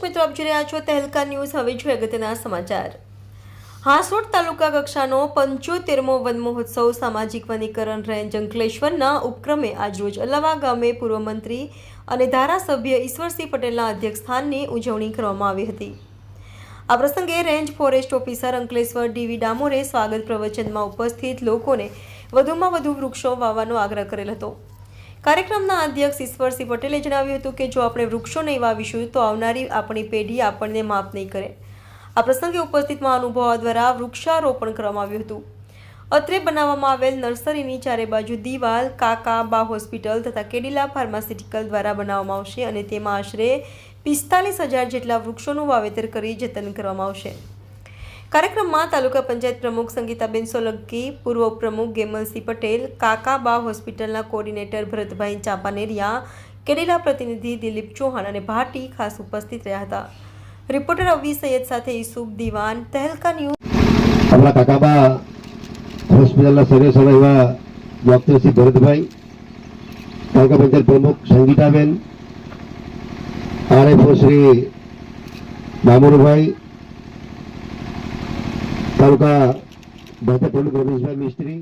દર્શક મિત્રો, આપ જોઈ રહ્યા છો તહેલકા ન્યૂઝ. હવે જોઈએ અગત્યના સમાચાર. હાંસોટ તાલુકા કક્ષાનો 75મો વન મહોત્સવ સામાજિક વનીકરણ રેન્જ અંકલેશ્વરના ઉપક્રમે આજરોજ અલાવા ગામે પૂર્વ મંત્રી અને ધારાસભ્ય ઈશ્વરસિંહ પટેલના અધ્યક્ષસ્થાનની ઉજવણી કરવામાં આવી હતી. આ પ્રસંગે રેન્જ ફોરેસ્ટ ઓફિસર અંકલેશ્વર ડીવી ડામોરે સ્વાગત પ્રવચનમાં ઉપસ્થિત લોકોને વધુમાં વધુ વૃક્ષો વાવવાનો આગ્રહ કરેલ હતો. કાર્યક્રમના અધ્યક્ષ ઈશ્વરસિંહ પટેલે જણાવ્યું હતું કે જો આપણે વૃક્ષો નહીં વાવીશું તો આવનારી આપણી પેઢી આપણને માફ નહીં કરે. આ પ્રસંગે ઉપસ્થિત મહાનુભાવો દ્વારા વૃક્ષારોપણ કરવામાં આવ્યું હતું. અત્રે બનાવવામાં આવેલ નર્સરીની ચારે બાજુ દિવાલ કાકા બા હોસ્પિટલ તથા કેડિલા ફાર્માસ્યુટિકલ દ્વારા બનાવવામાં આવશે અને તેમાં આશરે 45,000 જેટલા વૃક્ષોનું વાવેતર કરી જતન કરવામાં આવશે. કાર્યક્રમમાં તાલુકા પંચાયત પ્રમુખ સંગીતાબેન સોલંકી, પૂર્વ પ્રમુખ ગેમલસિંહ પટેલ, કાકાબા હોસ્પિટલના કોર્ડિનેટર ભરતભાઈ ચાંપાનેરિયા, કેડિલા પ્રતિનિધિ દિલીપ ચૌહાણ અને ભાટી ખાસ ઉપસ્થિત રહ્યા હતા. રિપોર્ટર અવી સૈયદ સાથે યુસુફ દીવાન, તહેલકા ન્યૂઝ. આપણા કાકાબા હોસ્પિટલના સર્વે સભ્ય એવા ડોક્ટર શ્રી ભરતભાઈ, તાલુકા પંચાયત પ્રમુખ સંગીતાબેન, આરએફઓ શ્રી ડામોરભાઈ, તાલુકા ભાજપ પ્રમુખ રમેશભાઈ મિસ્ત્રી,